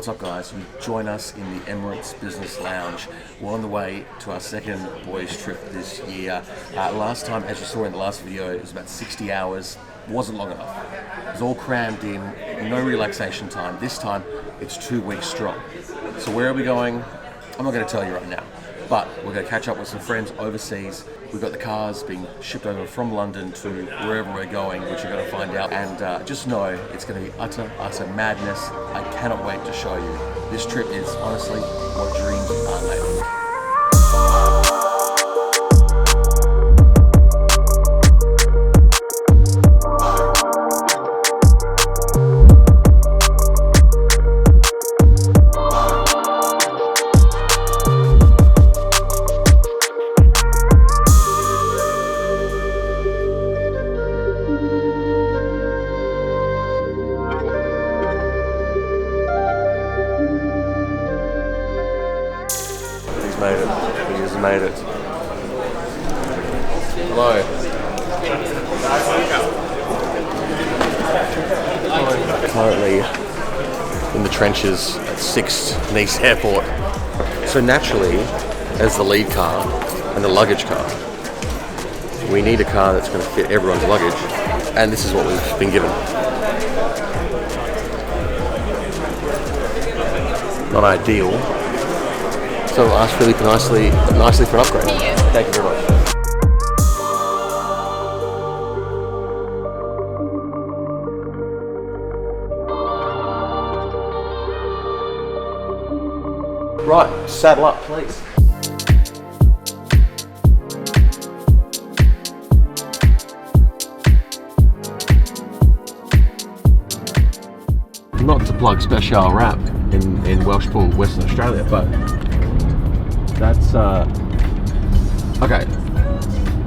What's up guys, you join us in the Emirates Business Lounge. We're on the way to our second boys trip this year. Last time, as you saw in the last video, it was about 60 hours. Wasn't long enough. It was all crammed in, no relaxation time. This time, it's 2 weeks strong. So where are we going? I'm not going to tell you right now. But we're going to catch up with some friends overseas. We've got the cars being shipped over from London to wherever we're going, which you're going to find out. And just know it's going to be utter madness. I cannot wait to show you. This trip is honestly what dreams are made of. Made it. Hello. Currently in the trenches at 6 Nice Airport. So naturally, as the lead car and the luggage car, we need a car that's going to fit everyone's luggage, and this is what we've been given. Not ideal. So I'll ask Philippe nicely for an upgrade. Thank you very much. Right, saddle up, please. Not to plug special wrap in Welshpool, Western Australia, but that's okay.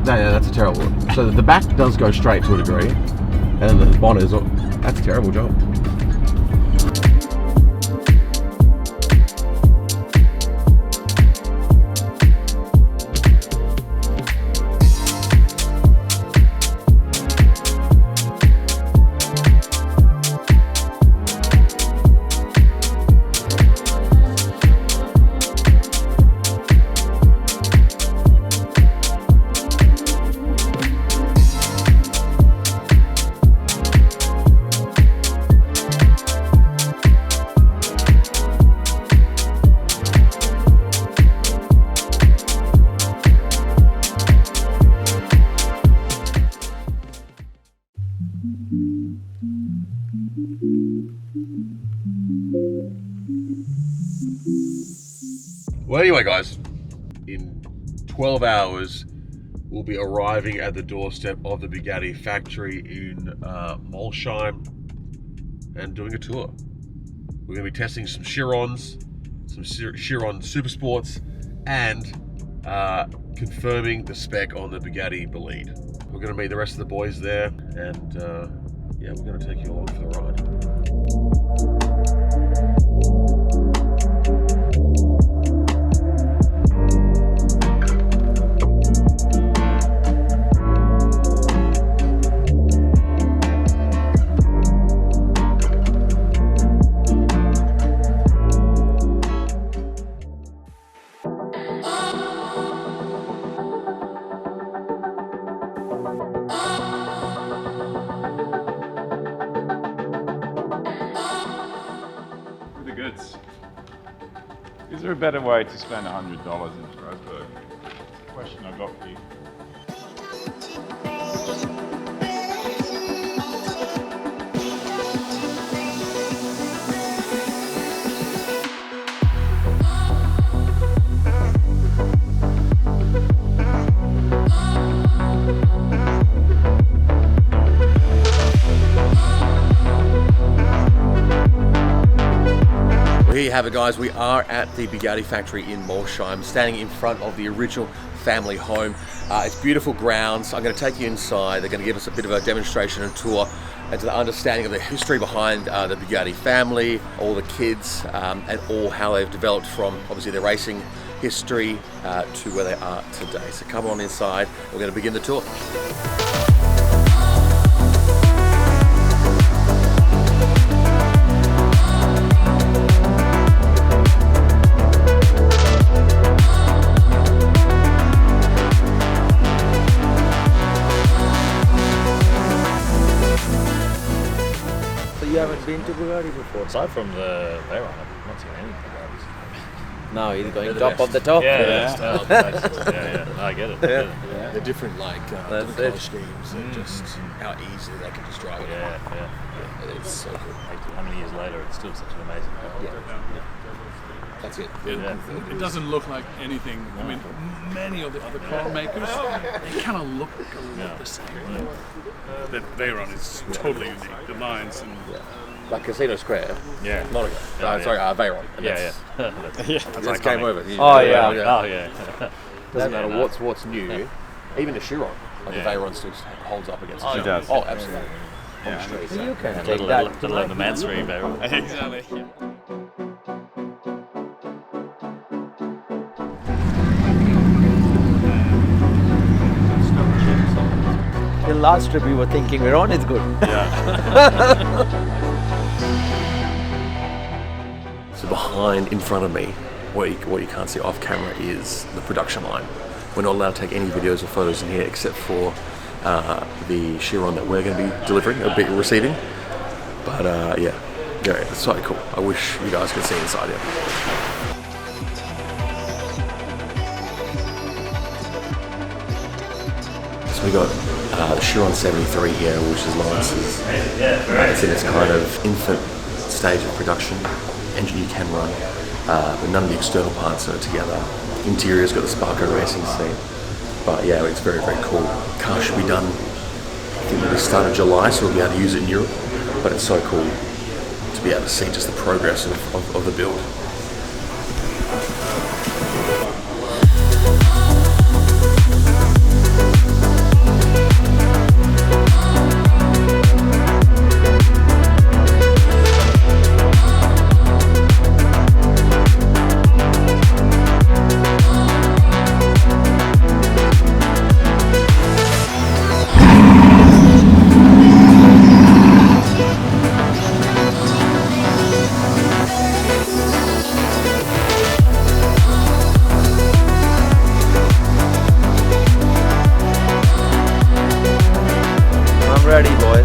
That's a terrible. So the back does go straight to a degree, and then the bonnet is. That's a terrible job. Well, anyway, guys, in 12 hours, we'll be arriving at the doorstep of the Bugatti factory in Molsheim and doing a tour. We're going to be testing some Chirons, some Chiron Super Sports, and confirming the spec on the Bugatti Bolide. We're going to meet the rest of the boys there, and yeah, we're going to take you along for the ride. Is there a better way to spend $100 in Strasbourg? That's the question I got for you. Here you have it, guys. We are at the Bugatti factory in Molsheim, standing in front of the original family home. It's beautiful grounds. I'm going to take you inside. They're going to give us a bit of a demonstration and tour and to the understanding of the history behind the Bugatti family, all the kids, and all how they've developed from obviously their racing history to where they are today. So come on inside. We're going to begin the tour. before. Aside from the Veyron, I've not seen any Bugattis. No, he's going the top best. of the top. Yeah. No, I get it. I get it. Yeah. They're different, like That's different colour it. schemes, and just how easily they can just drive it. Yeah. It's so good. How many years later, it's still such an amazing car. That's it. It doesn't look like anything. I mean, many of the other car makers, they kind of look a lot the same. That Veyron is totally unique. The lines and Like Casino Square, Yeah. Monaco. Sorry, Veyron. And Yeah. That's game over. Oh yeah. Doesn't matter what's new. Even the Chiron, like the Veyron still holds up against the it does. Oh, absolutely. On the street. You can take Little that. in the mainstream, Veyron. exactly. The last trip we were thinking Veyron is good. So behind, in front of me, what you can't see off camera is the production line. We're not allowed to take any videos or photos in here except for the Chiron that we're going to be delivering, receiving. But yeah, it's so cool. I wish you guys could see inside here. So we got the Chiron 73 here, which is Lawrence's. It's in its kind of infant stage of production. Engine you can run, but none of the external parts are together. Interior's got the Sparko racing seat. But yeah, it's very, very cool. Car should be done, I think at the start of July, so we'll be able to use it in Europe. But it's so cool to be able to see just the progress of the build. I'm ready, boys.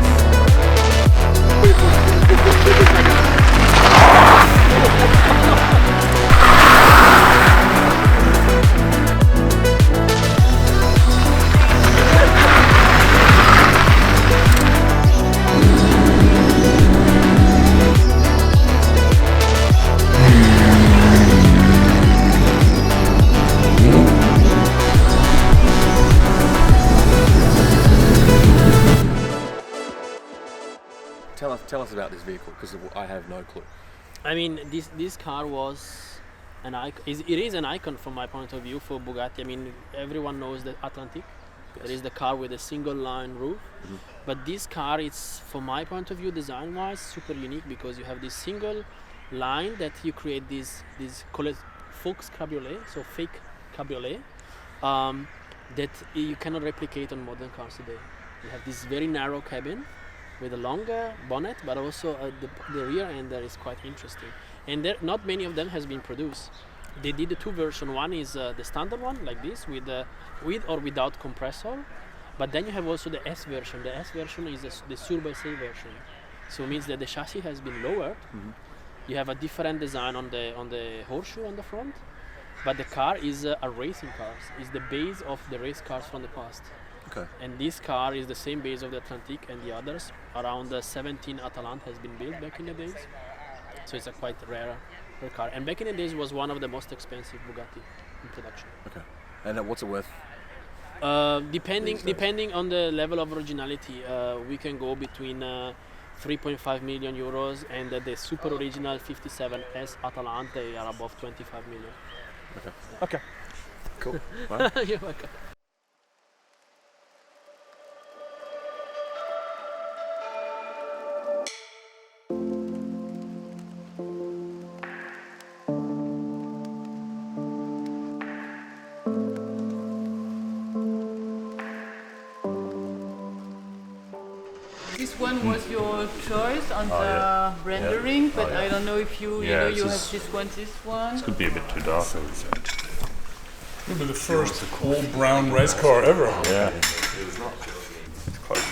Tell us about this vehicle, because I have no clue. I mean, this car was an icon. It is an icon from my point of view for Bugatti. I mean, everyone knows the Atlantic. Yes. There is the car with a single line roof, but this car, it's from my point of view, design-wise, super unique because you have this single line that you create this Fox cabriolet, so fake cabriolet, that you cannot replicate on modern cars today. You have this very narrow cabin with a longer bonnet, but also the rear end there is quite interesting. And there, not many of them has been produced. They did the two versions. One is the standard one, like this, with or without compressor. But then you have also the S version. The S version is the Sur-Base version. So it means that the chassis has been lowered. You have a different design on the horseshoe on the front. But the car is a racing car. It's the base of the race cars from the past. Okay. And this car is the same base of the Atlantic and the others. Around 17 Atalante has been built back in the days. So it's a quite rare car. And back in the days was one of the most expensive Bugatti in production. Okay. And what's it worth? Depending on the level of originality, we can go between 3.5 million euros and the super original 57S Atalante are above 25 million. Okay. Cool. Well, You're welcome. This one was your choice on the rendering, but I don't know if you Yeah, you it's have just- this one. This could be a bit too dark. It'll be the first all brown race car ever. Yeah. It's close.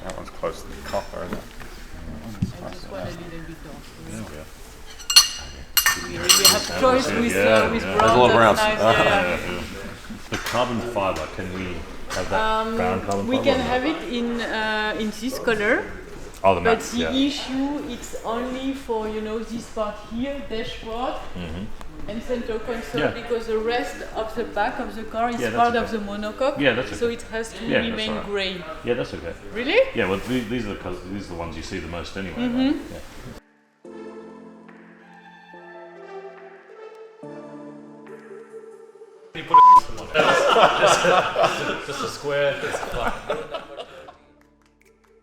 That one's close to the copper, isn't it? I just want a little bit of you have choice with brown. There's a lot of browns. Nice, yeah. The carbon fiber, can we have that brown carbon We fiber? can have it in this color. Oh, the But matte, the issue, it's only for this part here, dashboard and center console, Yeah. because the rest of the back of the car is Yeah, that's part okay. of the monocoque. Yeah, that's So okay. it has to Yeah, that's remain alright. grey. Yeah, that's okay. Really? Yeah, well, these are the ones you see the most anyway. Right? Yeah. Just a square.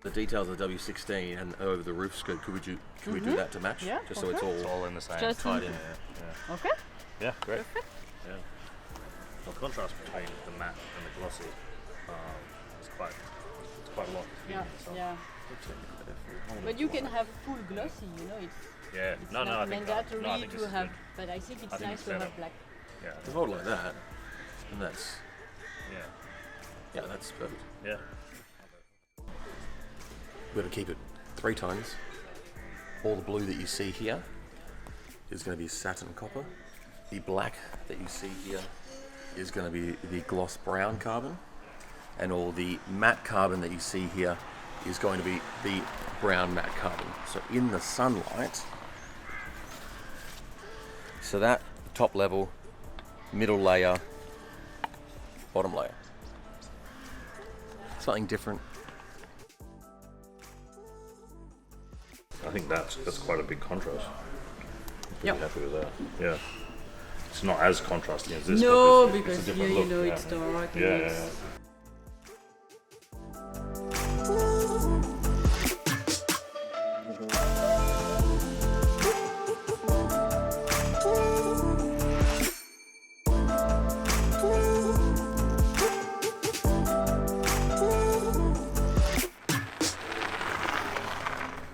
The details of the W16 and over the roof scoop, could we do that to match? Yeah, Just so it's okay. It's all all in the same. Just tied in. Okay. Yeah, great. Yeah. The contrast between the matte and the glossy is quite a lot. Yeah, yeah. But you can have full glossy, it's Yeah. No, not I think mandatory no, I think this to is have, good. but I think it's I think nice it's to better. have black. Yeah. Just hold it like that, and that's Yeah. that's perfect. Yeah. We're going to keep it 3 tones. All the blue that you see here is going to be satin copper. The black that you see here is going to be the gloss brown carbon. And all the matte carbon that you see here is going to be the brown matte carbon. So in the sunlight, so that top level, middle layer, bottom layer. Something different. I think that's quite a big contrast. I'm pretty happy with that. Yeah. It's not as contrasting as this. No, but it's a because different here, look. it's dark. and Yeah, it's- yeah.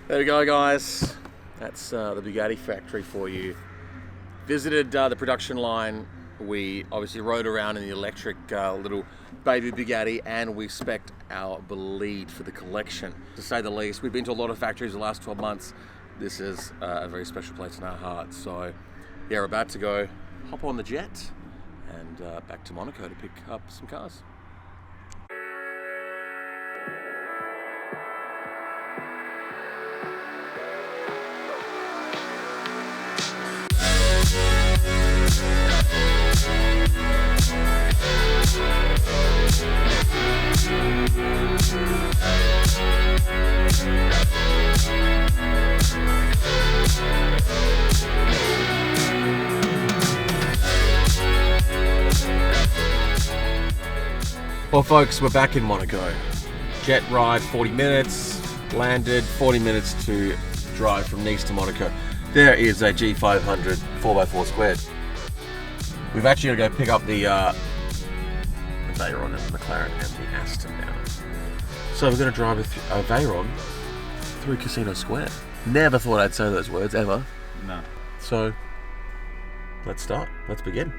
There we go, guys. That's the Bugatti factory for you. Visited the production line. We obviously rode around in the electric little baby Bugatti, and we spec'd our Bolide for the collection. To say the least, we've been to a lot of factories the last 12 months. This is a very special place in our hearts. So, yeah, we're about to go hop on the jet and back to Monaco to pick up some cars. Well, folks, we're back in Monaco. Jet ride, 40 minutes, landed, 40 minutes to drive from Nice to Monaco. There is a G500 4x4 squared. We've actually got to go pick up the Veyron and the McLaren and the Aston now. So we're going to drive a Veyron through Casino Square. Never thought I'd say those words, ever. No. So, let's start. Let's begin.